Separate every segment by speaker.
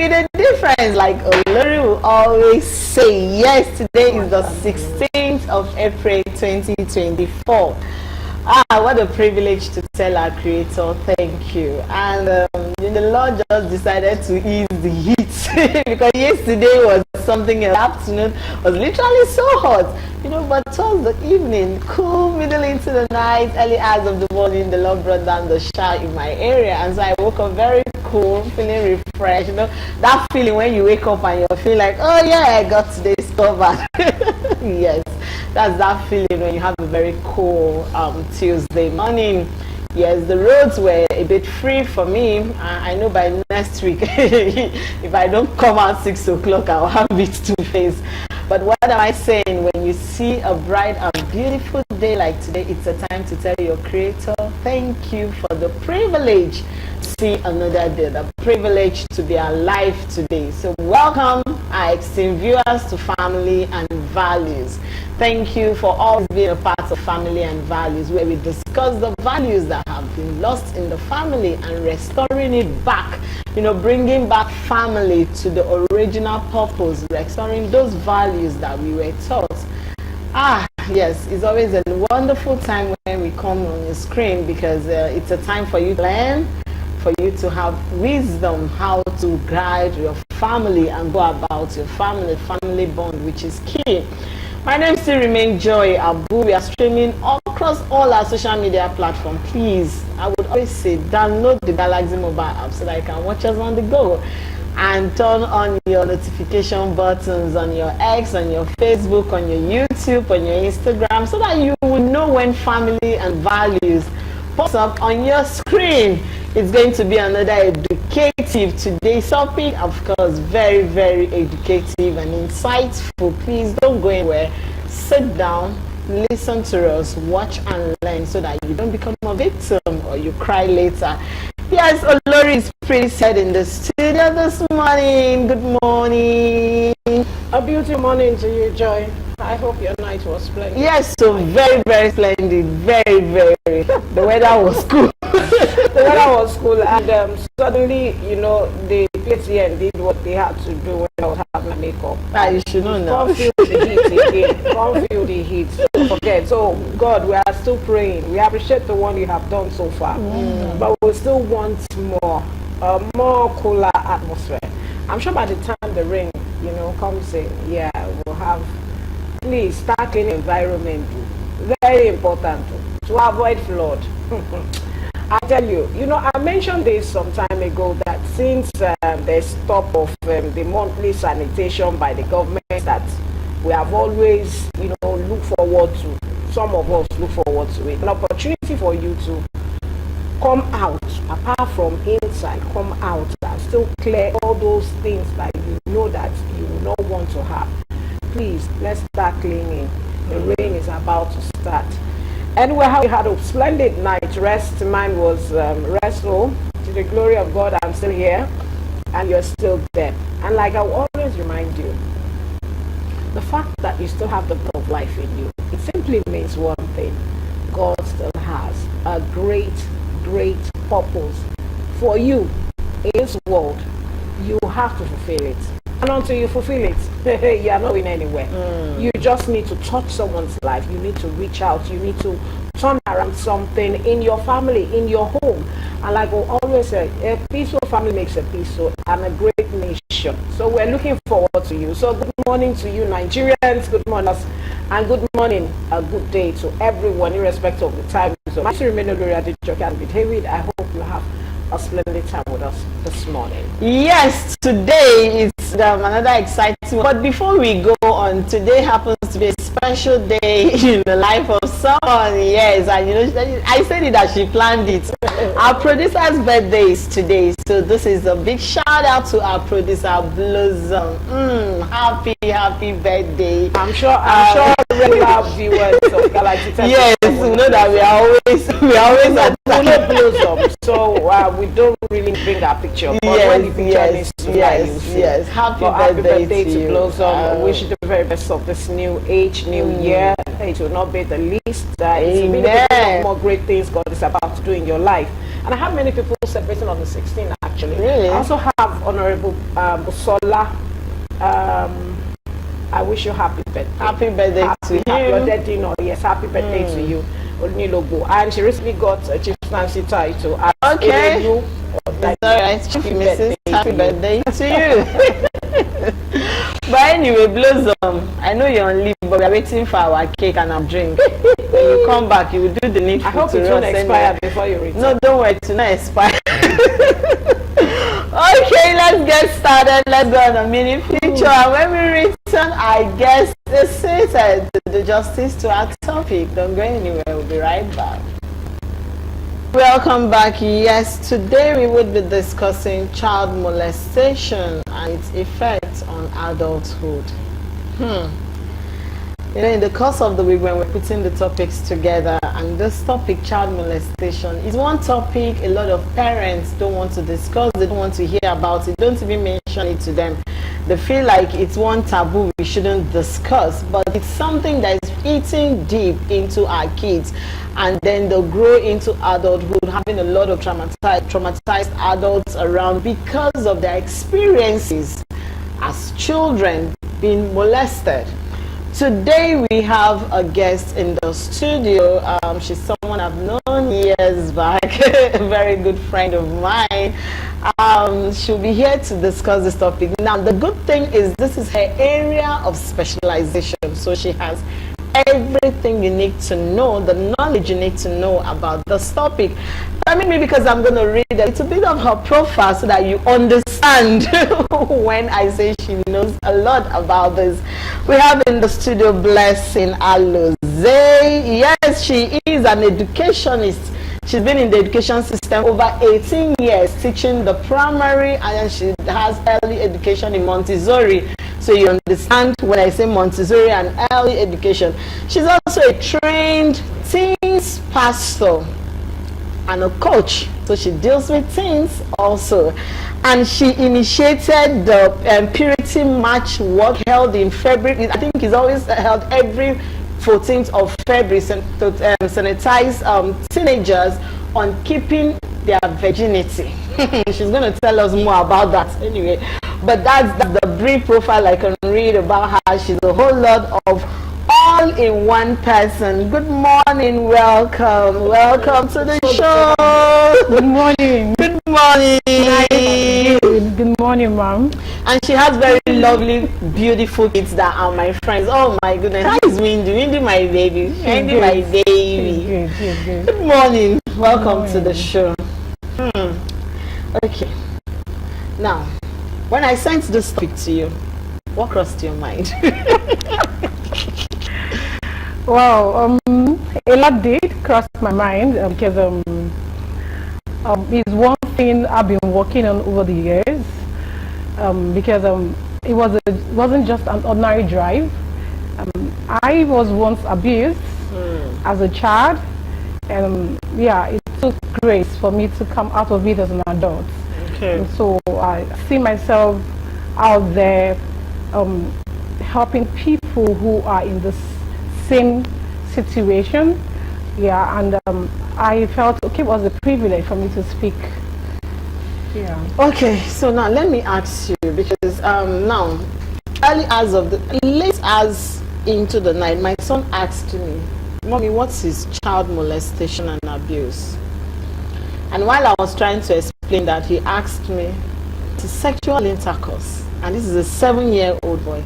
Speaker 1: with a difference, like Olori will always say. Yes, today is the 16th of April 2024. What a privilege to tell our Creator thank you. And the Lord just decided to ease the heat because yesterday was something else. The afternoon was literally so hot, but towards the evening, cool, middle into the night, early hours of the morning, the Lord brought down the shower in my area, and so I woke up very cool, feeling refreshed. That feeling when you wake up and you feel like, oh yeah, I got today's covered. Yes, that's that feeling when you have a very cool Tuesday morning. Yes, the roads were a bit free for me. I know by next week, if I don't come out 6 o'clock, I'll have it to face. But what am I saying? When you see a bright and beautiful day like today, it's a time to tell your Creator, thank you for the privilege to see another day, the privilege to be alive today. So welcome our esteemed viewers to Family and Values. Thank you for always being a part of Family and Values, where we discuss the values that have been lost in the family and restoring it back, bringing back family to the original purpose, restoring those values that we were taught. Yes, it's always a wonderful time when we come on the screen, because it's a time for you to learn, for you to have wisdom how to guide your family and go about your family bond, which is key. My name still remains Joy Abu. We are streaming all across all our social media platforms. Please, I would always say, download the Galaxy mobile app so that you can watch us on the go, and turn on your notification buttons on your X, on your Facebook, on your YouTube, on your Instagram, so that you will know when Family and Values pops up on your screen. It's going to be another educative today's topic, of course, very, very educative and insightful. Please don't go anywhere. Sit down, listen to us, watch and learn, so that you don't become a victim or you cry later. Yes, Olori is pretty sad in the studio this morning. Good morning.
Speaker 2: A beautiful morning to you, Joy. I hope your night was splendid.
Speaker 1: Yes, so very, very splendid. Very, very. The weather was cool.
Speaker 2: The weather was cool, and suddenly, the place here and did what they had to do when I was having my makeup.
Speaker 1: You should know now.
Speaker 2: Can't feel the heat again. Can't feel the heat. Don't forget. So, God, we are still praying. We appreciate the one you have done so far, but we still want more, more cooler atmosphere. I'm sure by the time the rain, comes in, we'll have. Please start cleaning environment. Very important to avoid flood. I tell you, I mentioned this some time ago, that since the stop of the monthly sanitation by the government, that we have always, looked forward to, some of us look forward to it, an opportunity for you to come out, apart from inside, come out and still clear all those things that that you will not want to have. Please, let's start cleaning. The rain is about to start. And we had a splendid night rest. Mine was restful. To the glory of God, I'm still here, and you're still there. And like I will always remind you, the fact that you still have the breath of life in you, it simply means one thing: God still has a great, great purpose for you in this world. You have to fulfill it. And until you fulfill it, you are not going anywhere. You just need to touch someone's life. You need to reach out. You need to turn around something in your family, in your home. And like we always say, a peaceful family makes a peaceful and a great nation. So we're looking forward to you. So good morning to you, Nigerians. Good morning, and good morning, a good day to everyone, irrespective of the time. So my name is Olori and with David. I hope you have a splendid time with us this morning.
Speaker 1: Yes, today is another exciting one. But before we go on, today happens to be a special day in the life of someone. Yes, and I said it as she planned it. Our producer's birthday is today, so this is a big shout out to our producer Blossom. Happy birthday!
Speaker 2: I'm sure regular viewers of Galaxy.
Speaker 1: Yes, we know that we are always at
Speaker 2: Blossom, so we don't really bring our picture. But when the picture needs to
Speaker 1: yes. Happy birthday
Speaker 2: to Blossom. Wish you the very best of this new age, new year. It will not be the least. It's really more great things God is about to do in your life. And I have many people celebrating celebrating on the 16th actually.
Speaker 1: Really?
Speaker 2: I also have Honorable Busola. I wish you happy birthday.
Speaker 1: Happy birthday to you.
Speaker 2: Your daddy, no, yes, happy birthday to you. Onilogo. And she recently got a chieftaincy title.
Speaker 1: Okay. It's alright, Chief Mrs. Happy birthday to you. But anyway, Blossom, I know you're on leave, but we're waiting for our cake and our drink. When you come back, you will do the needful.
Speaker 2: I hope
Speaker 1: to
Speaker 2: it
Speaker 1: us
Speaker 2: won't expire
Speaker 1: anyway.
Speaker 2: before you return.
Speaker 1: No, don't worry, to not expire. Okay, let's get started. Let's go on a mini feature. And when we return, I guess this is the justice to our topic. Don't go anywhere. We'll be right back. Welcome back. Yes, today we would be discussing child molestation and its effects on adulthood. You know, in the course of the week when we're putting the topics together, and this topic, child molestation, is one topic a lot of parents don't want to discuss, they don't want to hear about it, don't even mention it to them. They feel like it's one taboo we shouldn't discuss, but it's something that is eating deep into our kids, and then they'll grow into adulthood having a lot of traumatized adults around because of their experiences as children being molested. Today we have a guest in the studio. She's someone I've known years back, a very good friend of mine. She'll be here to discuss this topic. Now, the good thing is this is her area of specialization, so she has everything you need to know, the knowledge you need to know about this topic. Permit me, because I'm going to read a little bit of her profile so that you understand when I say she knows a lot about this. We have in the studio Blessing Aloze. Yes, she is an educationist. She's been in the education system over 18 years, teaching the primary, and she has early education in Montessori. So you understand when I say Montessori and early education. She's also a trained teens pastor and a coach. So she deals with teens also. And she initiated the Purity March walk held in February. I think it's always held every 14th of February to sanitize teenagers on keeping their virginity. She's going to tell us more about that anyway. But that's the brief profile I can read about her. She's a whole lot of all-in-one person. Good morning, welcome to the show.
Speaker 3: Good morning.
Speaker 1: Good morning.
Speaker 3: Good morning, ma'am.
Speaker 1: And she has very lovely, beautiful kids that are my friends. Oh my goodness, how is Windy, my baby. Windy, my baby.
Speaker 3: Good.
Speaker 1: Good morning. Welcome to the show. Okay. Now, when I sent this topic to you, what crossed your mind?
Speaker 3: Wow, a lot did cross my mind because it's one thing I've been working on over the years, because it wasn't just an ordinary drive. I was once abused as a child, and yeah, it took grace for me to come out of it as an adult.
Speaker 1: Okay.
Speaker 3: And so I see myself out there helping people who are in the same situation. Yeah, and I felt okay, it was a privilege for me to speak. Yeah.
Speaker 1: Okay, so now let me ask you, because now, late as into the night, my son asked me, Mommy, what's his child molestation and abuse? And while I was trying to explain that, he asked me, it's sexual intercourse. And this is a 7-year-old boy.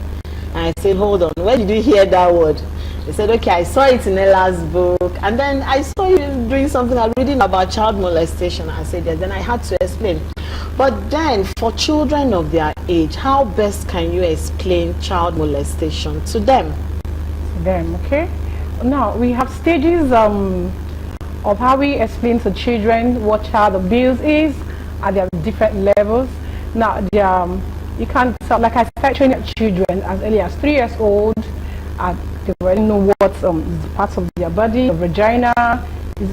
Speaker 1: And I said, hold on, where did you hear that word? They said, okay, I saw it in Ella's book, and then I saw you doing something, I'm reading about child molestation. I said, yes, then I had to explain. But then, for children of their age, how best can you explain child molestation to them?
Speaker 3: Okay. Now, we have stages of how we explain to children what child abuse is, and there are different levels. Now, you can't, like I started training children as early as 3 years old, and they already know what is parts of their body, the vagina.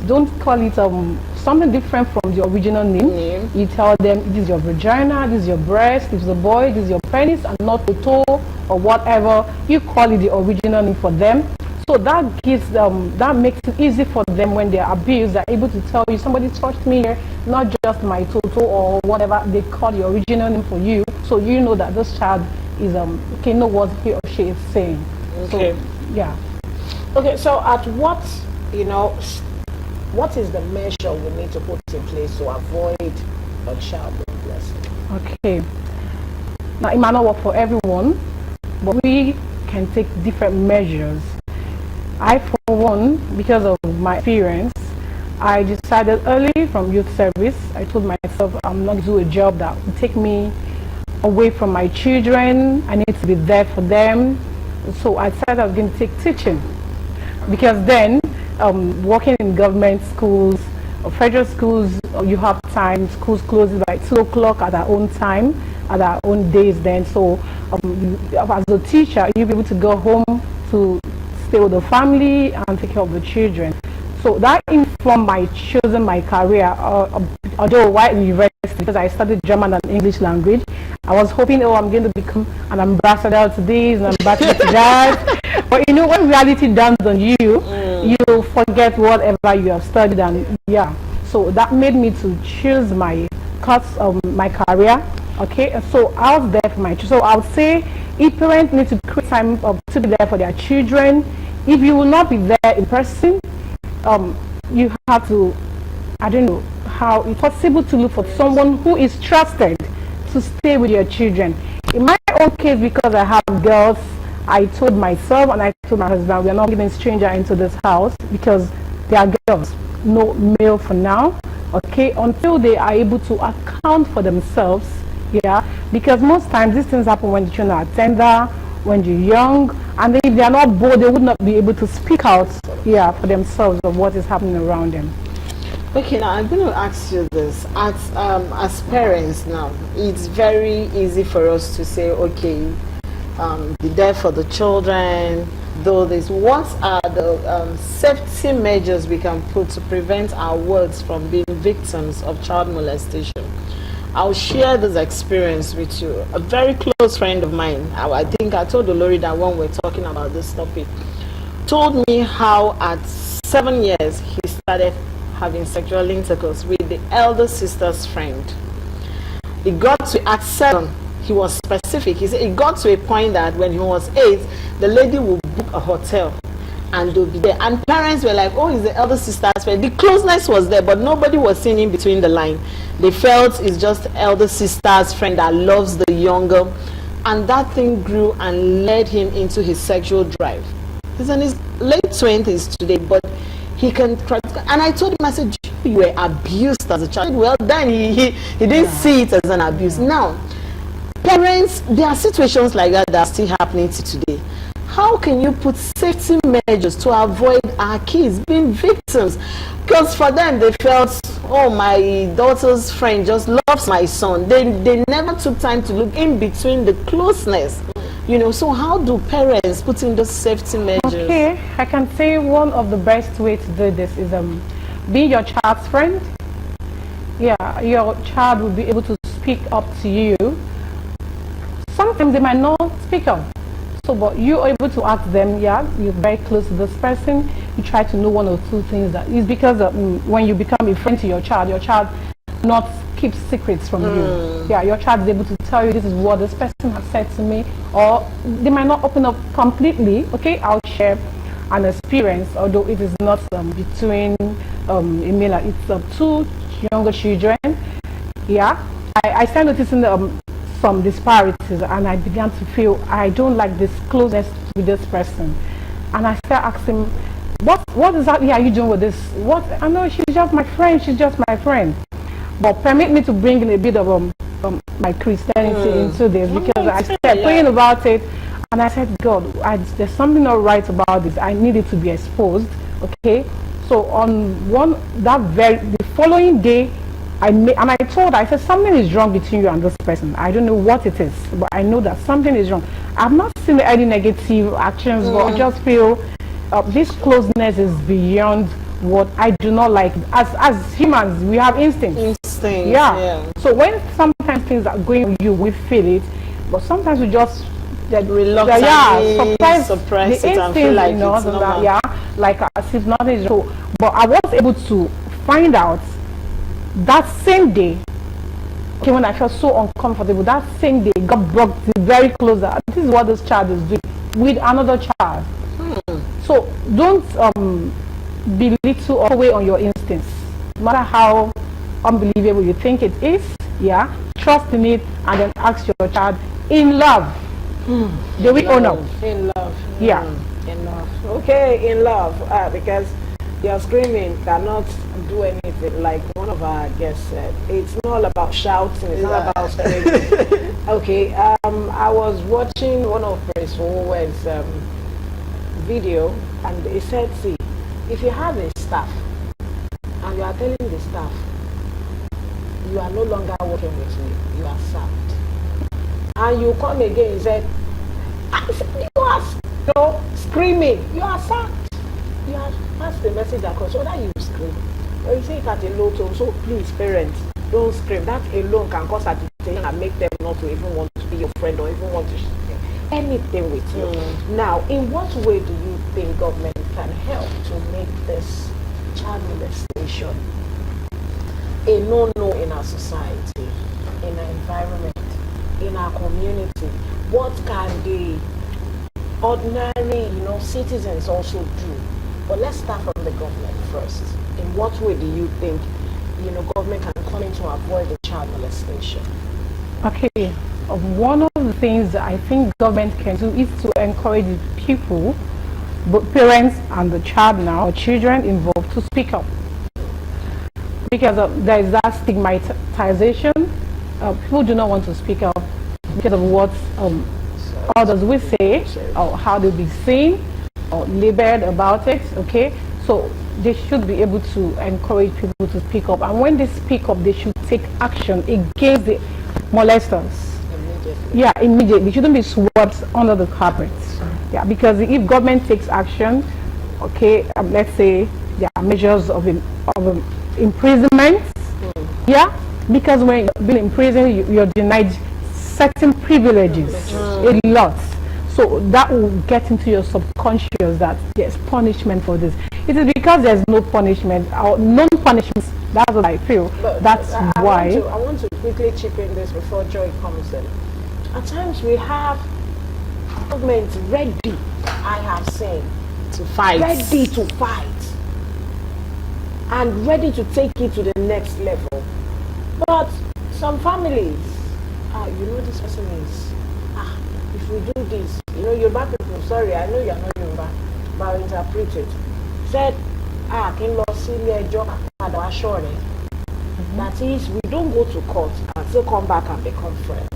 Speaker 3: Don't call it something different from the original name. You tell them this is your vagina, this is your breast, this is the boy, this is your penis, and not the toe or whatever. You call it the original name for them, So that gives them, that makes it easy for them when they're abused. They're able to tell you, somebody touched me here, not just my toto or whatever they call the original name for you. So you know that this child is okay, know what he or she is saying.
Speaker 2: Okay.
Speaker 3: So, yeah.
Speaker 2: Okay, so at what, what is the measure we need to put in place to avoid a child being blessed?
Speaker 3: Okay. Now it might not work for everyone, but we can take different measures. I, for one, because of my experience, I decided early from youth service, I told myself I'm not going to do a job that will take me away from my children. I need to be there for them. So I decided I was going to take teaching, because then working in government schools or federal schools, you have time, schools close by 2 o'clock at our own time, at our own days then. So as a teacher, you'll be able to go home to stay with the family and take care of the children. So that informed my choosing my career, although while in university, because I studied German and English language, I was hoping, oh, I'm going to become an ambassador to this, an ambassador to that. But you know, when reality dawns on you, you forget whatever you have studied, and yeah. So that made me to choose my course of my career. Okay, so I was there for my children. So I would say if parents need to create time to be there for their children. If you will not be there in person, you have to, I don't know how it's possible to look for someone who is trusted to stay with your children. In my own case, because I have girls, I told myself and I told my husband, we are not getting stranger into this house because they are girls, no male for now, okay, until they are able to account for themselves. Yeah, because most times these things happen when the children are tender, when you're young, and if they are not bold, they would not be able to speak out, yeah, for themselves of what is happening around them.
Speaker 1: Okay, now I'm going to ask you this. As parents now, it's very easy for us to say, okay, be there for the children, do this. What are the safety measures we can put to prevent our words from being victims of child molestation? I'll share this experience with you. A very close friend of mine, I think I told Olori that when we're talking about this topic, told me how at 7 years he started having sexual intercourse with the elder sister's friend. It got to, at 7, he was specific. He said it got to a point that when he was 8, the lady would book a hotel and they'll be there. And parents were like, oh, he's the elder sister's friend. The closeness was there, but nobody was seeing in between the line. They felt it's just elder sister's friend that loves the younger. And that thing grew and led him into his sexual drive. He's in his late 20s today, but he can, and I told him, I said, you were abused as a child. Well, then he didn't see it as an abuse. Now, parents, there are situations like that that are still happening to today. How can you put safety measures to avoid our kids being victims? Because for them, they felt, oh, my daughter's friend just loves my son. They never took time to look in between the closeness. You know, so how do parents put in those safety measures?
Speaker 3: Okay, I can say one of the best way to do this is be your child's friend. Yeah, your child will be able to speak up to you. Sometimes they might not speak up. So, but you are able to ask them, yeah, you're very close to this person, you try to know 1 or 2 things. That is because when you become a friend to your child not keeps secrets from you. Yeah, your child is able to tell you, this is what this person has said to me, or they might not open up completely. Okay, I'll share an experience, although it is not between Emila, it's 2 younger children. Yeah, I started noticing some disparities, and I began to feel I don't like this closeness with this person, and I started asking, what exactly are you doing with this? What? I know she's just my friend, but permit me to bring in a bit of my Christianity into this, because I started praying about it, and I said, God, there's something not right about this. I need it to be exposed. Okay, so on the following day, I said, something is wrong between you and this person. I don't know what it is, but I know that something is wrong. I've not seen any negative actions, but I just feel this closeness is beyond what I do not like. As humans, we have instincts. Yeah. So when sometimes things are going on you, we feel it, but sometimes
Speaker 1: reluctantly suppress it and feel like it's normal.
Speaker 3: Yeah, like as if nothing is wrong. But I was able to find out that same day, okay, when I felt so uncomfortable, that same day God brought very close that this is what this child is doing with another child. So don't belittle or away on your instincts, no matter how unbelievable you think it is. Yeah, trust in it and then ask your child in love. They will honor.
Speaker 2: In love.
Speaker 3: Yeah.
Speaker 2: In love. Okay, in love. Because your screaming cannot do anything. Like one of our guests said, it's not all about shouting. It's not about screaming. Okay. I was watching one of Prince Owen's video, and he said, "See, if you have a staff and you are telling the staff you are no longer working with me, you are sacked, and you come again, he said, you are screaming, you are sacked. You have passed the message across, whether you scream or you say it at a low tone. So please, parents, don't scream. That alone can cause agitation and make them not to even want to be your friend or even want to share anything with you." Now, in what way do you think government can help to make this child molestation a no-no in our society, in our environment, in our community? What can the ordinary, citizens also do? But let's start from the government first. In what way do you think, government can come in to avoid the child molestation?
Speaker 3: Okay, one of the things that I think government can do is to encourage people, both parents and the child now, or children involved, to speak up. Because there is that stigmatization. People do not want to speak up because of what others will say, or how they'll be seen or labeled about it. Okay, so they should be able to encourage people to speak up, and when they speak up, they should take action against the molesters. Immediately. Yeah, immediately. They shouldn't be swept under the carpet. Yeah, because if government takes action, okay, let's say there are measures of imprisonment. Yeah, because when you're being imprisoned, you're denied certain privileges, a lot. So that will get into your subconscious that there's punishment for this. It is because there's no punishment or non-punishment. That's what I feel.
Speaker 2: But
Speaker 3: that's why.
Speaker 2: I want to quickly chip in this before Joy comes in. At times we have government ready, I have seen,
Speaker 1: to fight.
Speaker 2: Ready to fight. And ready to take it to the next level. But some families, this person is, if we do this, Yoruba people, sorry, I know you're not Yoruba, but I'll interpret it. Said, can lost that is, we don't go to court and still come back and become friends.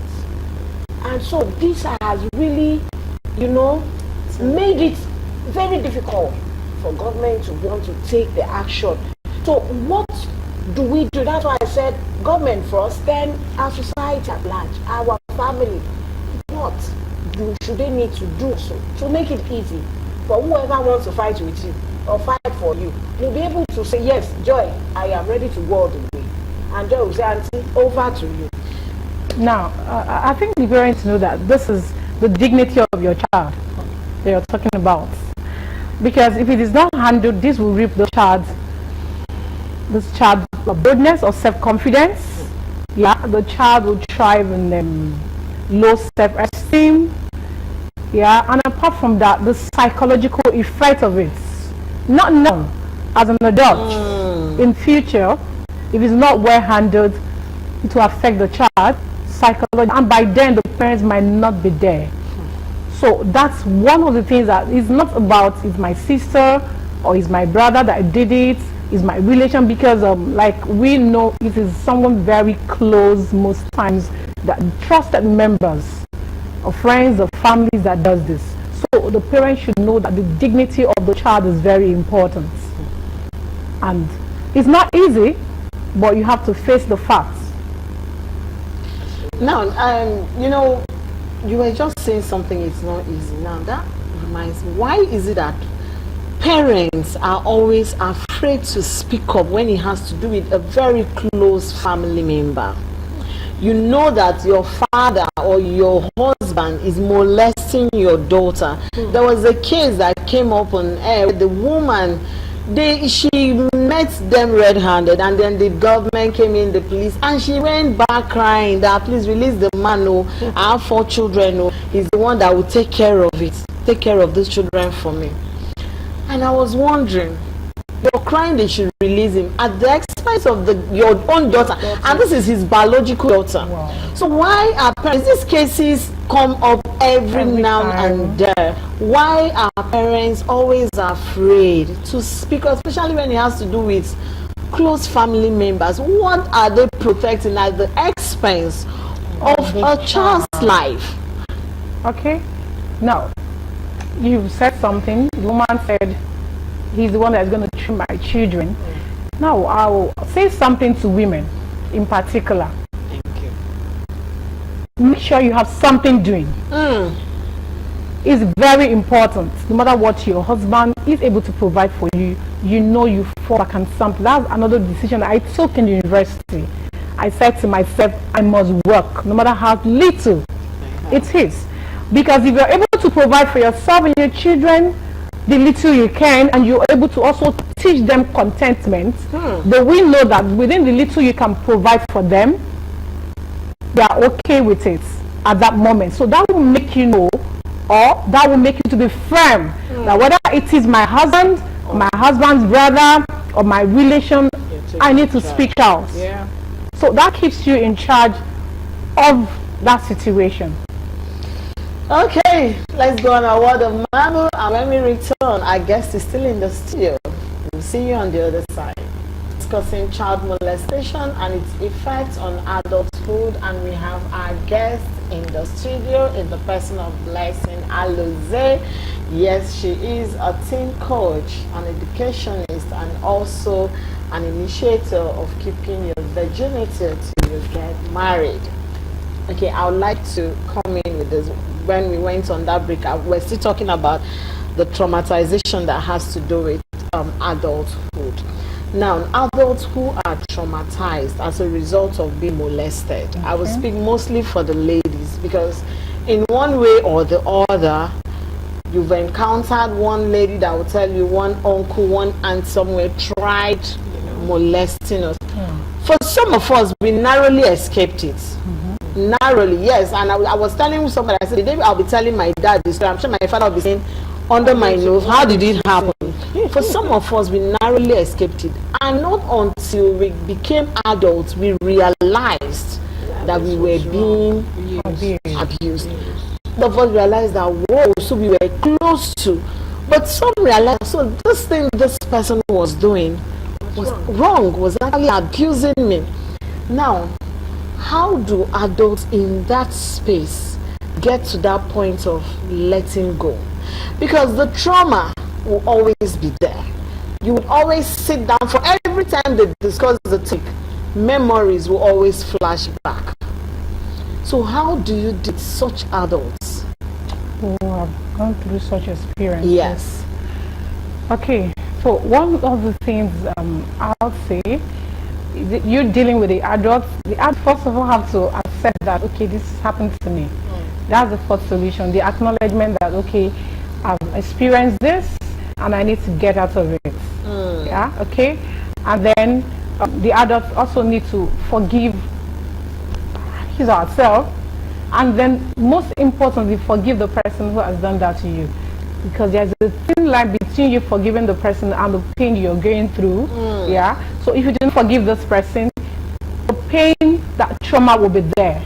Speaker 2: And so this has really, made it very difficult for government to want to take the action. So what do we do? That's why I said government first, then our society at large, our family. What should they need to do so to make it easy for whoever wants to fight with you or fight for you? You'll be able to say, yes, Joy, I am ready to go all the way. And Joy will say, Auntie, over to you.
Speaker 3: Now, I think the parents know that this is the dignity of your child they are talking about. Because if it is not handled, this will rip this child's boldness or self-confidence. Yeah, the child will thrive in low self-esteem. Yeah, and apart from that, the psychological effect of it, not now as an adult, in future, if it's not well handled, it will affect the child psychologically, and by then the parents might not be there. So that's one of the things that is not about is my sister or is my brother that did it, is my relation, because like we know it is someone very close most times, that trusted members of friends or families that does this. So the parents should know that the dignity of the child is very important, and it's not easy, but you have to face the facts.
Speaker 1: Now, you were just saying something, it's not easy. Now that reminds me, why is it that parents are always afraid to speak up when it has to do with a very close family member? you know that your father or your husband is molesting your daughter. There was a case that came up on air with the woman. She met them red-handed, and then the government came in, the police, and she went back crying that please release the man. Oh, I have 4 children. Oh, he's the one that will take care of it, take care of these children for me. And I was wondering, you're crying they should release him at the expense of your own daughter, and this is his biological daughter. Wow. So why are parents, these cases come up every now time. And then, why are parents always afraid to speak, especially when it has to do with close family members? What are they protecting at the expense of a child's life?
Speaker 3: Okay, now you said something. The woman said he's the one that's going to treat my children. Now I'll say something to women in particular.
Speaker 1: Thank you.
Speaker 3: Make sure you have something doing. It's very important. No matter what your husband is able to provide for you, you know you fall back on something. That's another decision I took in the university. I said to myself, I must work, no matter how little it is. Because if you're able to provide for yourself and your children the little you can, and you're able to also teach them contentment, they will know that within the little you can provide for them, they are okay with it at that moment. So that will make you know, or that will make you to be firm that whether it is my husband, my husband's brother, or my relation, I need to speak out.
Speaker 2: Yeah.
Speaker 3: So that keeps you in charge of that situation.
Speaker 1: Okay, let's go on a word of mouth, and when we return, our guest is still in the studio. We'll see you on the other side, discussing child molestation and its effects on adulthood. And we have our guest in the studio in the person of Blessing Aloze. Yes, she is a teen coach, an educationist, and also an initiator of keeping your virginity till you get married. Okay, I would like to come in with this. When we went on that break, we're still talking about the traumatization that has to do with adulthood. Now, adults who are traumatized as a result of being molested, I will speak mostly for the ladies, because in one way or the other, you've encountered one lady that will tell you one uncle, one aunt somewhere tried molesting us. For some of us, we narrowly escaped it. Narrowly, yes. And I was telling somebody, I said, the day I'll be telling my dad this story, I'm sure my father will be saying, under my nose, how did it happen? For some of us, we narrowly escaped it. And not until we became adults, we realized that we were being abused. Some of us realized that, whoa, so we were close to. But some realized, so this thing this person was doing was wrong, was actually abusing me. Now, how do adults in that space get to that point of letting go? Because the trauma will always be there. You would always sit down for every time they discuss the topic, memories will always flash back. So how do you deal with such adults?
Speaker 3: Who have gone through such experience?
Speaker 1: Yes.
Speaker 3: Okay, so one of the things I'll say, you're dealing with the adults. The adults first of all have to accept that, okay, this happened to me. That's the first solution. The acknowledgement that, okay, I've experienced this and I need to get out of it. Yeah, okay. And then the adults also need to forgive ourselves, and then most importantly, forgive the person who has done that to you. Because there's a thin line between you forgiving the person and the pain you're going through. Yeah. So if you didn't forgive this person, the pain, that trauma will be there.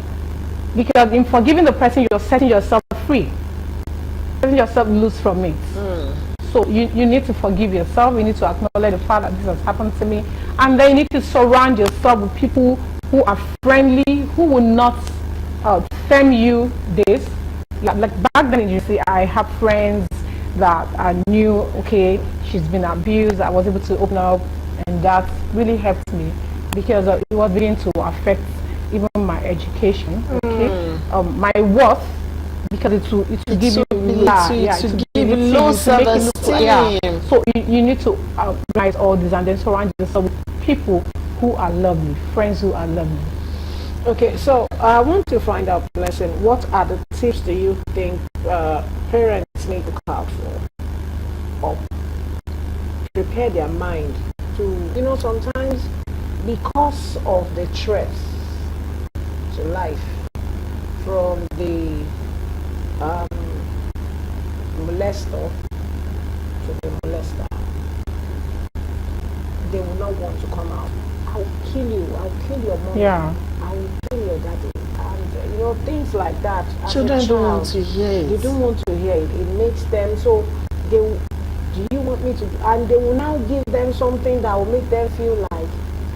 Speaker 3: Because in forgiving the person, you're setting yourself free, setting yourself loose from it. So you need to forgive yourself. You need to acknowledge the fact that this has happened to me, and then you need to surround yourself with people who are friendly, who will not send you this. Like back then, you see, I have friends that I knew, okay, she's been abused. I was able to open up, and that really helped me, because it was beginning to affect even my education, okay, my worth, because it will give you low self-esteem. So you need to recognize all this and then surround yourself with people who are lovely, friends who are lovely.
Speaker 2: Okay, so I want to find out, Blessing, what are the tips do you think parents need to look out for or prepare their mind to, sometimes because of the stress to life from the molester to the molester, they will not want to come out. I'll kill you, I'll kill your mom.
Speaker 3: Yeah.
Speaker 2: I will kill your daddy, and things like that.
Speaker 1: Children don't want to hear it.
Speaker 2: They don't want to hear it. It makes them so. Do you want me to? And they will now give them something that will make them feel like,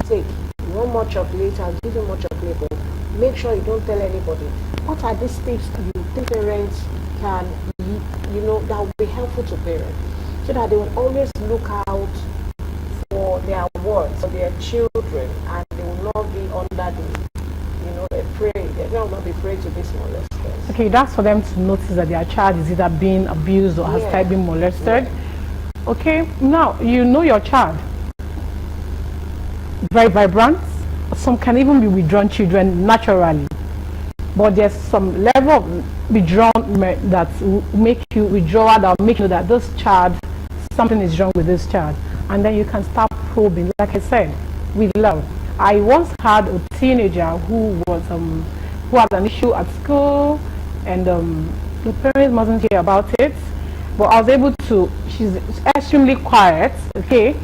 Speaker 2: take, you want more chocolate? I'll give you more chocolate. But make sure you don't tell anybody. What are these tips you think parents can, that will be helpful to parents, so that they will always look out for their words, for their children, and they will not be under the prey. They will not be prey to this molesters.
Speaker 3: Okay, that's for them to notice that their child is either being abused or has started being molested.
Speaker 2: Yeah.
Speaker 3: Okay, now you know your child. Very vibrant. Some can even be withdrawn children naturally. But there's some level of withdrawn that will make you withdraw, that will make you know that this child, something is wrong with this child. And then you can start probing, like I said, with love. I once had a teenager who had an issue at school, and the parents mustn't hear about it. But I was able to, she's extremely quiet, okay?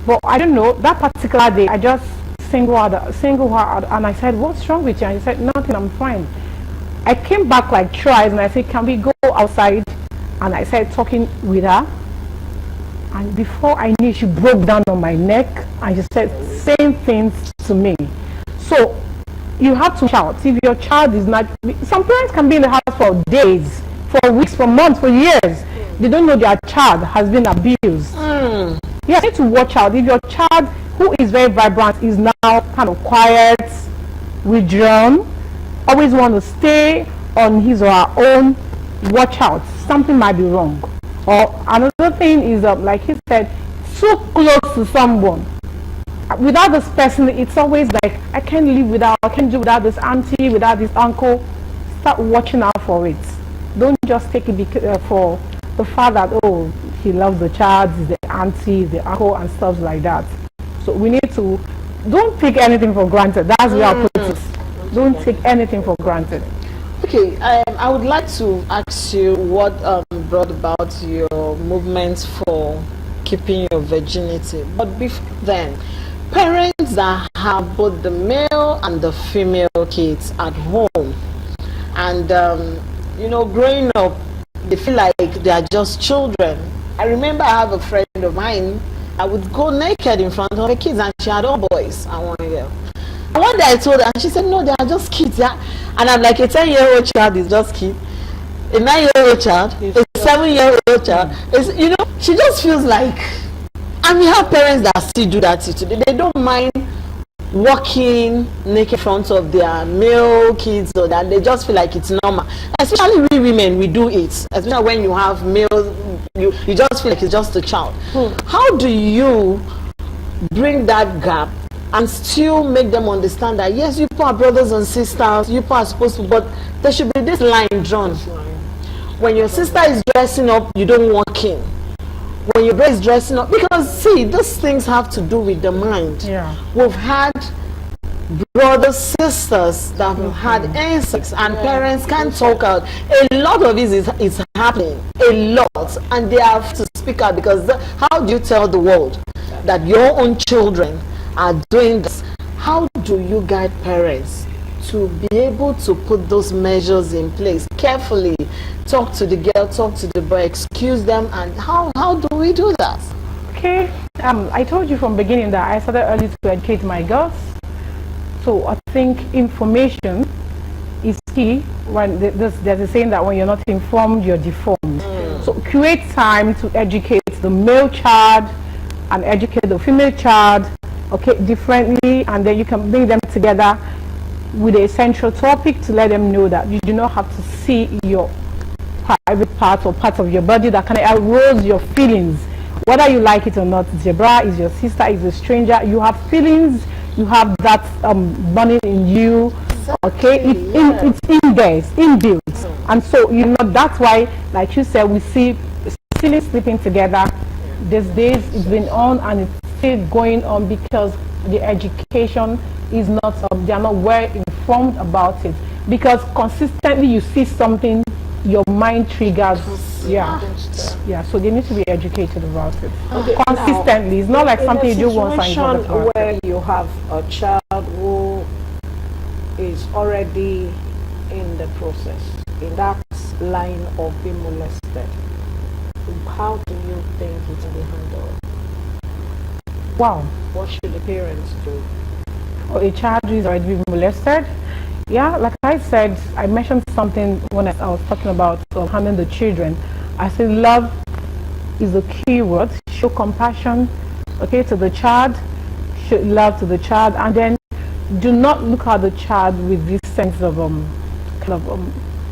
Speaker 3: But I don't know, that particular day, I just singled her out, and I said, what's wrong with you? And she said, nothing, I'm fine. I came back like twice, and I said, can we go outside? And I started talking with her. And before I knew, she broke down on my neck, and she said same things to me. So you have to shout. If your child is not, some parents can be in the house for days, for weeks, for months, for years. They don't know their child has been abused. You have to watch out. If your child, who is very vibrant, is now kind of quiet, withdrawn, always want to stay on his or her own, watch out. Something might be wrong. Or another thing is, like he said, too close to someone. Without this person, it's always like, I can't live without, I can't do without this auntie, without this uncle. Start watching out for it. Don't just take it for the fact that, oh, he loves the child, he's the auntie, the uncle, and stuff like that. So we need to, don't take anything for granted. That's where I put it. Don't take anything for granted.
Speaker 1: Okay, I would like to ask you what brought about your movement for keeping your virginity. But before then, parents that have both the male and the female kids at home, and growing up, they feel like they are just children. I remember I have a friend of mine, I would go naked in front of her kids, and she had all boys and one girl. And one day I told her, and she said, no, they are just kids. Yeah? And I'm like, a 10-year-old child is just kid. A 9-year-old child, a 7-year-old child. She just feels like, and we have parents that still do that today. They don't mind walking naked in front of their male kids, or that they just feel like it's normal. Especially we women, we do it. Especially when you have males, you just feel like it's just a child. How do you bring that gap and still make them understand that yes, you are brothers and sisters, you are supposed to, but there should be this line drawn. When your sister is dressing up, you don't walk in. When your brother is dressing up, because see, these things have to do with the mind.
Speaker 3: Yeah.
Speaker 1: We've had brothers, sisters that have had incest, and parents can't talk out. A lot of this is happening, a lot, and they have to speak out, because how do you tell the world that your own children are doing this? How do you guide parents to be able to put those measures in place carefully? Talk to the girl, talk to the boy, excuse them, and how do we do that?
Speaker 3: Okay, I told you from beginning that I started early to educate my girls. So I think information is key. When there's a saying that when you're not informed, you're deformed. So create time to educate the male child and educate the female child, okay, differently, and then you can bring them together with a central topic to let them know that you do not have to see your private part or part of your body that can arouse your feelings, whether you like it or not. It's your brother, it's your sister, it's a stranger. You have feelings, you have that burning in you. Okay, it's in there, it's inbuilt. And so, you know, that's why, like you said, we see siblings sleeping together. These days it's been on and it's still going on because the education is not, they are not well informed about it. Because consistently you see something, your mind triggers. Yeah, so they need to be educated about it. Okay, consistently. It's not like something you do once and you forget.
Speaker 2: Where you have a child who is already in the process, in that line of being molested, how do you think it will be handled?
Speaker 3: Wow.
Speaker 2: What should the parents do?
Speaker 3: Oh, a child who is already being molested? Yeah, like I said, I mentioned something when I was talking about handling the children. I said love is the key word. Show compassion, okay, to the child. Show love to the child, and then do not look at the child with this sense of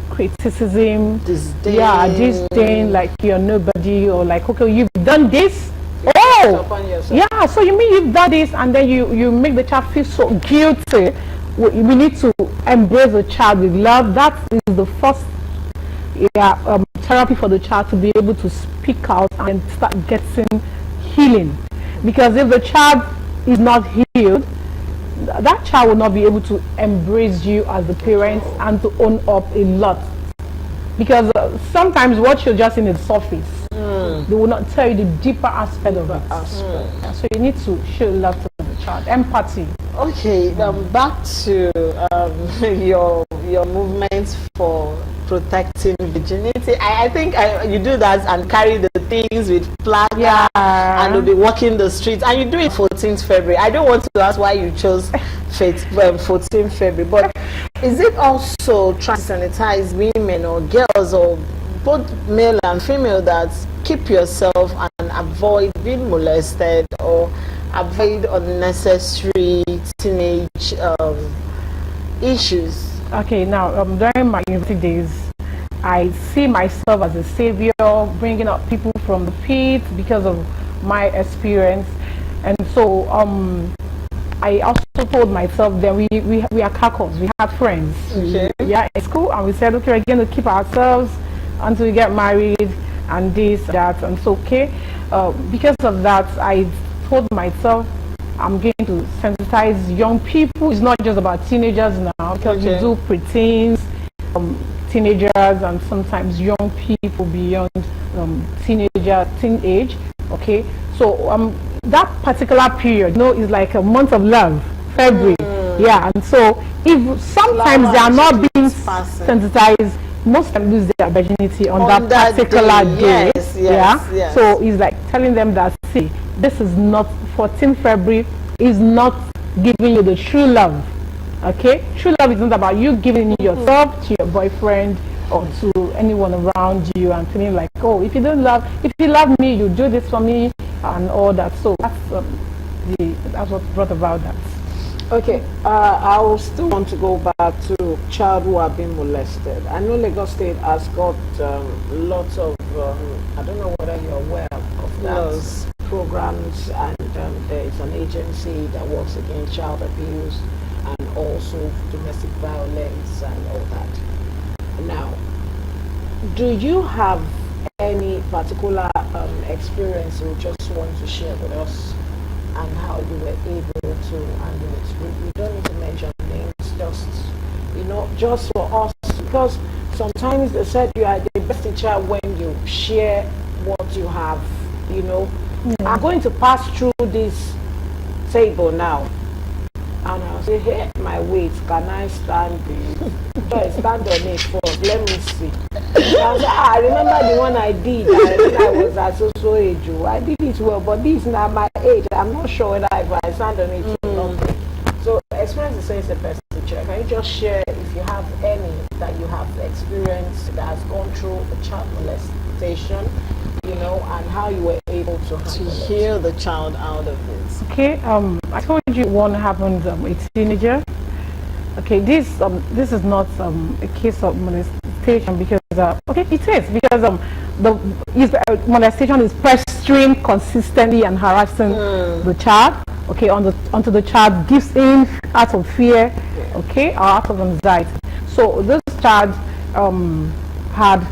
Speaker 3: criticism, disdain. Yeah, disdain, like you're nobody, or like, okay, you've done this. Yeah, so you mean you've done this, and then you make the child feel so guilty. We need to embrace the child with love. That is the first therapy for the child, to be able to speak out and start getting healing. Because if the child is not healed, that child will not be able to embrace you as the parents and to own up a lot. Because sometimes what you're just in the surface, they will not tell you the deeper aspect of it. So you need to show love to the child, empathy.
Speaker 1: Okay, back to your movement for protecting virginity. I think you do that and carry the things with flag, and you'll be walking the streets, and you do it 14th February. I don't want to ask why you chose 14th February, but is it also trying to sanitize women or girls, or both male and female, that keep yourself and avoid being molested or avoid unnecessary teenage issues?
Speaker 3: Okay, now during my university days, I see myself as a savior, bringing up people from the pit because of my experience. And so I also told myself that we are couples, we had friends.
Speaker 1: Okay.
Speaker 3: Yeah, in school, and we said, okay, we're going to keep ourselves until we get married, and this, that, and so, okay. Because of that, I told myself, I'm going to sensitize young people. It's not just about teenagers now, because we do preteens, teenagers, and sometimes young people beyond teenage. Okay, so that particular period, is like a month of love, February. Yeah, and so if sometimes they are not being sensitized, most of them lose their virginity on that particular day. Yes. So it's like telling them that, see, this is not 14th February, is not giving you the true love. Okay, true love is not about you giving yourself to your boyfriend or to anyone around you and feeling like, oh, if you love me, you do this for me and all that. So that's what brought about that.
Speaker 2: Okay, I will still want to go back to child who have been molested. I know Lagos State has got lots of, I don't know whether you're aware of that, programs, and there is an agency that works against child abuse and also domestic violence and all that. Now, do you have any particular experience you just want to share with us, and how you were able to handle it? We don't need to mention names, just for us, because sometimes they said you are the best teacher when you share what you have. I'm going to pass through this table now, and I'll say, hey, my weight, can I stand it? Stand on it first, let me see. I remember the one I did when I was at so age. I did it well, but this is not my age. I'm not sure whether if I stand on it or not. So experience is always the best teacher. Can you just share, if you have any that you have experienced that has gone through a child molestation, and how you were able to
Speaker 1: heal the child out of this?
Speaker 3: Okay, I told you one happened a teenager. Okay, this is not a case of molestation, because it is, because molestation is pestering consistently and harassing the child. Okay, until the child gives in out of fear, okay, or out of anxiety. So this child had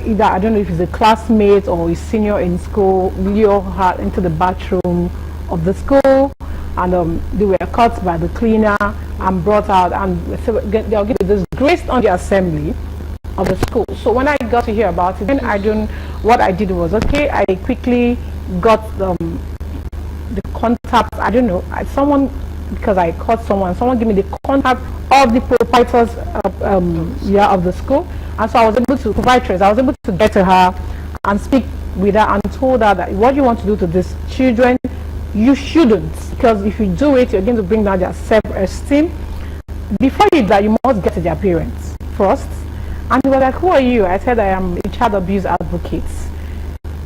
Speaker 3: either, I don't know if he's a classmate or a senior in school, lure her into the bathroom of the school, and they were caught by the cleaner and brought out, and they were disgraced on the assembly of the school. So when I got to hear about it, then what I did was, okay, I quickly got the contact, I don't know, someone, because I caught someone gave me the contact of the proprietors of the school, and so I was able to provide trace. I was able to get to her and speak with her and told her that what you want to do to these children, you shouldn't, because if you do it, you're going to bring down their self-esteem. Before you do that, you must get to their parents first. And they were like, who are you? I said, I am a child abuse advocate.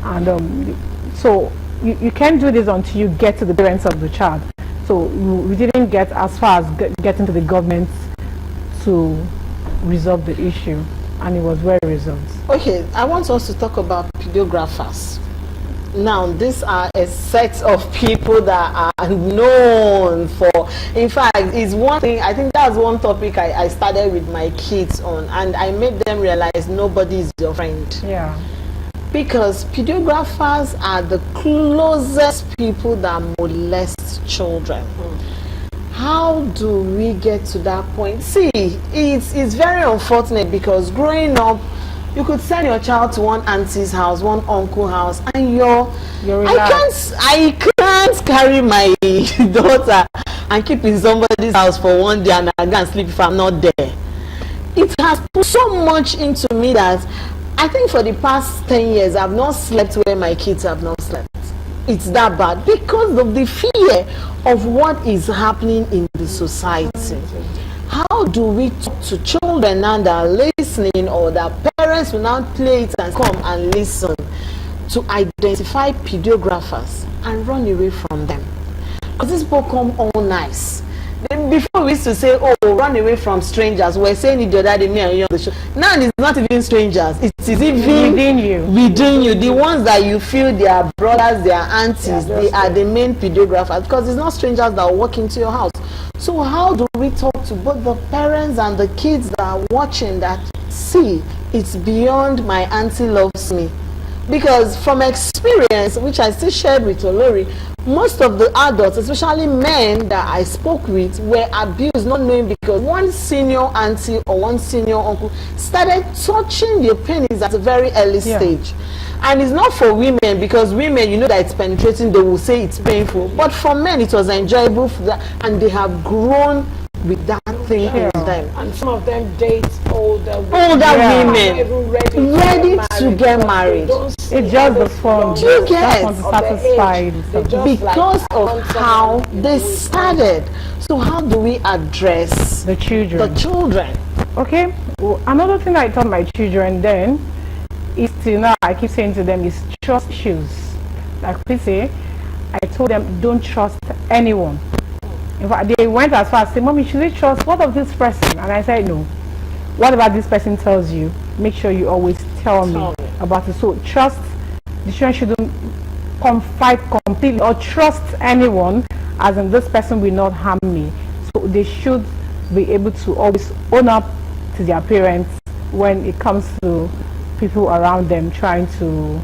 Speaker 3: And so you can't do this until you get to the parents of the child. So we didn't get as far as getting to the government to resolve the issue, and it was well resolved.
Speaker 1: Okay, I want us to talk about pedographers. Now, these are a set of people that are known for, in fact, is one thing, I think that's one topic I started with my kids on, and I made them realize nobody is your friend.
Speaker 3: Yeah.
Speaker 1: Because pedographers are the closest people that molest children. How do we get to that point? See, it's very unfortunate, because growing up, you could send your child to one auntie's house, one uncle's house, and I can't carry my daughter and keep in somebody's house for one day and I can't sleep if I'm not there. It has put so much into me that I think for the past 10 years I've not slept where my kids have not slept. It's that bad because of the fear of what is happening in the society. How do we talk to children now that are listening, or that parents will now play it and come and listen, to identify pedographers and run away from them? Because these people come all nice. Then before we used to say, oh, run away from strangers. We're saying it the other day, me and you on the show. Now it's not even strangers. It is even within you. The ones that you feel they are brothers, they are aunties, they are the main pedographers. Because it's not strangers that walk into your house. So how do we talk to both the parents and the kids that are watching that, see, it's beyond my auntie loves me? Because from experience, which I still shared with Olori, most of the adults, especially men that I spoke with, were abused, not knowing, because one senior auntie or one senior uncle started touching their penis at a very early stage. And it's not for women, because women, you know that it's penetrating, they will say it's painful. But for men, it was enjoyable for that, and they have grown with that thing in them.
Speaker 2: And some of them date older
Speaker 1: women, ready to get married.
Speaker 3: It's just the fun.
Speaker 1: Do you get?
Speaker 3: Want to satisfy
Speaker 1: because of how they started. So how do we address
Speaker 3: the children? Okay. Well, another thing I taught my children then is to, now I keep saying to them, is trust issues. Like we say, I told them, don't trust anyone. In fact, they went as far as saying, Mommy, should we trust what of this person? And I said, no. Whatever this person tells you, make sure you always tell me about it. So trust, the children shouldn't confide completely or trust anyone, as in this person will not harm me. So they should be able to always own up to their parents when it comes to people around them trying to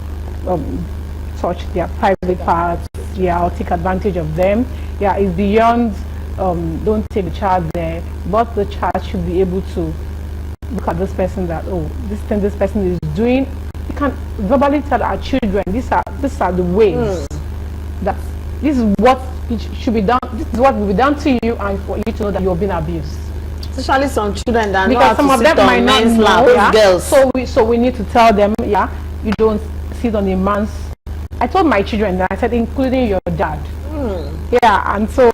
Speaker 3: touch their private parts, or take advantage of them. It's beyond, don't take the child there, but the child should be able to look at this person that, oh, this thing this person is doing. You can verbally tell our children, these are the ways that this is what it should be done, this is what will be done to you, and for you to know that you're being abused.
Speaker 1: Especially some children that
Speaker 3: because some of them might not know,
Speaker 1: girls.
Speaker 3: So we need to tell them, you don't sit on a man's. I told my children that, I said, including your dad. And so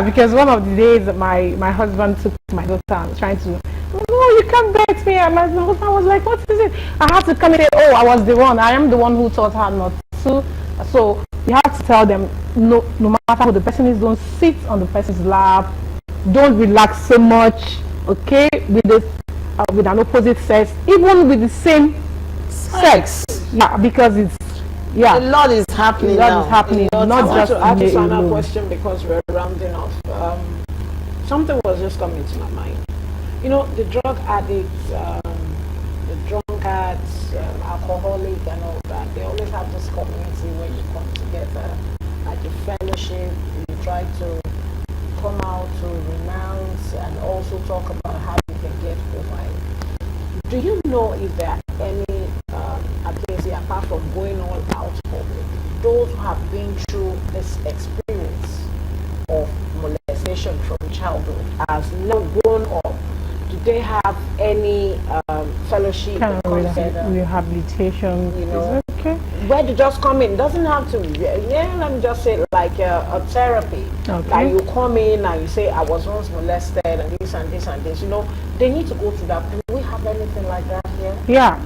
Speaker 3: because one of the days my husband took my daughter trying to, no, you can't bet me. And my husband was like, what is it? I have to come and say, oh, I am the one who taught her not to. So you have to tell them, no matter who the person is, don't sit on the person's lap, don't relax so much, okay, with an opposite sex, even with the same sex, because Yeah,
Speaker 1: A lot is happening
Speaker 3: a lot
Speaker 1: now.
Speaker 3: is happening,
Speaker 1: A lot
Speaker 3: not
Speaker 1: is
Speaker 2: I want
Speaker 3: just
Speaker 2: to add
Speaker 3: in
Speaker 2: this
Speaker 3: the
Speaker 2: another
Speaker 3: alone.
Speaker 2: question because we're rounding off. Something was just coming to my mind. You know, the drug addicts, the drunkards, alcoholic and all that, they always have this community where you come together at the fellowship, you try to come out to renounce and also talk about how you can get over it. Do you know if there are any, apart from going all out public, those who have been through this experience of molestation from childhood as now grown up, do they have any fellowship
Speaker 3: Kind of
Speaker 2: consider,
Speaker 3: rehabilitation,
Speaker 2: you know,
Speaker 3: is okay.
Speaker 2: where they just come in? Doesn't have to. Let me just say like a therapy.
Speaker 3: Okay.
Speaker 2: Like you come in and you say I was once molested and this and this and this. You know, they need to go through that. Do we have anything like that here?
Speaker 3: Yeah,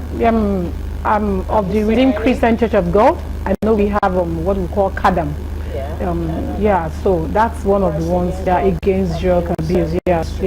Speaker 3: of the Redeemed Christian Church of God. I know we have what we call Kadam.
Speaker 2: Yeah.
Speaker 3: Yeah, so that's one of the ones that against drug abuse. Yes.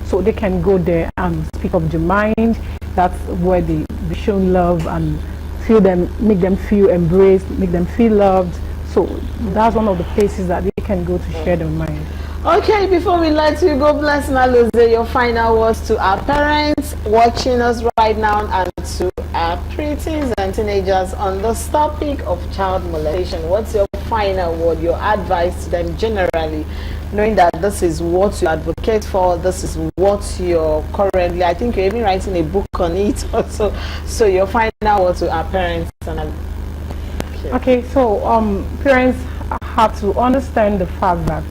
Speaker 3: So they can go there and speak of the mind. That's where they be shown love and feel them, make them feel embraced, make them feel loved. So that's one of the places that they can go to share their mind.
Speaker 1: Okay, before we let you go, bless Naloze, your final words to our parents watching us right now and to our preteens and teenagers on this topic of child molestation. What's your final word, your advice to them generally, knowing that this is what you advocate for, this is what you're currently, I think you're even writing a book on it also. So your final word to our parents. And
Speaker 3: Okay, so parents have to understand the fact that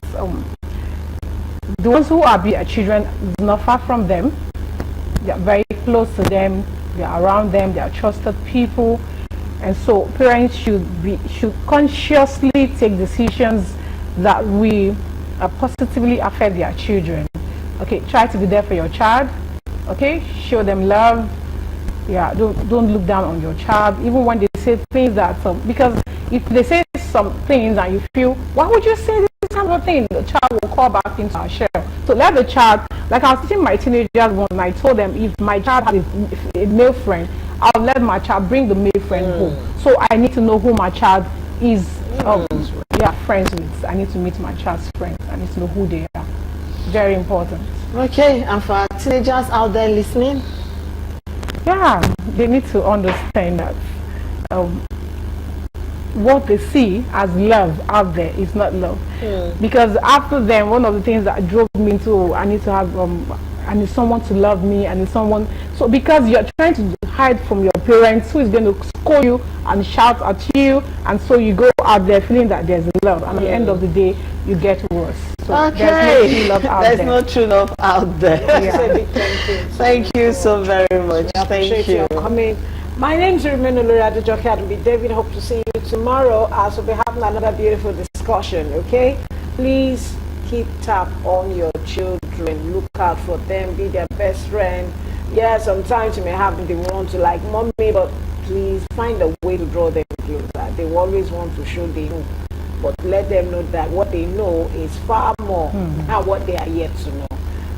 Speaker 3: the ones who are their children is not far from them. They are very close to them. They are around them. They are trusted people, and so parents should consciously take decisions that will positively affect their children. Okay, try to be there for your child. Okay, show them love. Yeah, don't look down on your child, even when they say things that because if they say some things and you feel, why would you say this kind of thing? The child will call back into our shell. So let the child, like I was teaching my teenagers once, and I told them if my child has a male friend, I'll let my child bring the male friend home. So I need to know who my child is friends with. I need to meet my child's friends. I need to know who they are. Very important.
Speaker 1: okay, and for our teenagers out there listening,
Speaker 3: yeah, they need to understand that what they see as love out there is not love. Because after them, one of the things that drove me into I need to have I need someone to love me, I need someone. So because you're trying to hide from your parents who is going to scold you and shout at you, and so you go out there feeling that there's love, and at the end of the day you get worse. So
Speaker 1: okay,
Speaker 3: there's no true love out
Speaker 1: there's
Speaker 3: there.
Speaker 1: no true love out there.
Speaker 3: Yeah.
Speaker 1: Thank you so very much.
Speaker 2: Thank you for coming. My name is Rimeno Lorado Jockey and David. Hope to see you tomorrow as we'll be having another beautiful discussion. Okay, please keep tab on your children, look out for them, be their best friend. Yeah, sometimes you may have them, they want to like mommy, but please find a way to draw them closer. They will always want to show they know, but let them know that what they know is far more than what they are yet to know.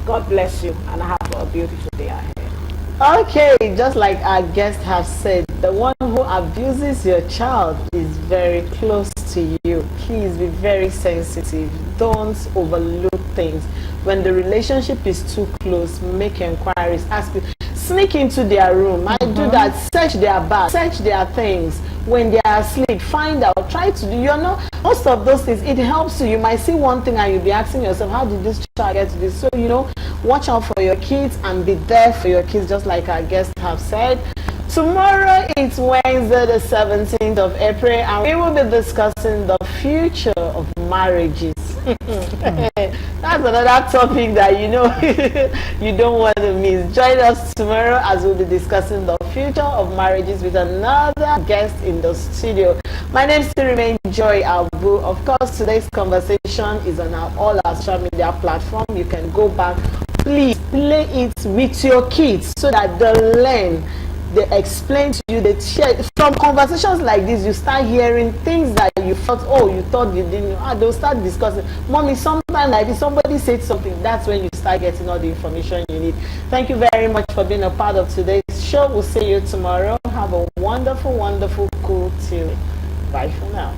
Speaker 2: God bless you and have a beautiful day ahead.
Speaker 1: Okay, just like our guests have said, the one who abuses your child is very close to you. Please be very sensitive. Don't overlook things. When the relationship is too close, make inquiries, ask people, sneak into their room. I do that, search their bag, search their things. When they are asleep, find out, try to do, most of those things, it helps you. You might see one thing and you'll be asking yourself, how did this child get to this? So, watch out for your kids and be there for your kids, just like our guests have said. Tomorrow it's Wednesday, the 17th of April, and we will be discussing the future of marriages. That's another topic that you don't want to miss. Join us tomorrow as we'll be discussing the future of marriages with another guest in the studio. My name still remains Joy Abu. Of course, today's conversation is on all our social media platforms. You can go back. Please play it with your kids so that they'll learn. They explain to you, they share. From conversations like this, you start hearing things that you thought you didn't know. They'll start discussing. Mommy, sometime like this, somebody said something. That's when you start getting all the information you need. Thank you very much for being a part of today's show. We'll see you tomorrow. Have a wonderful, wonderful school too. Bye for now.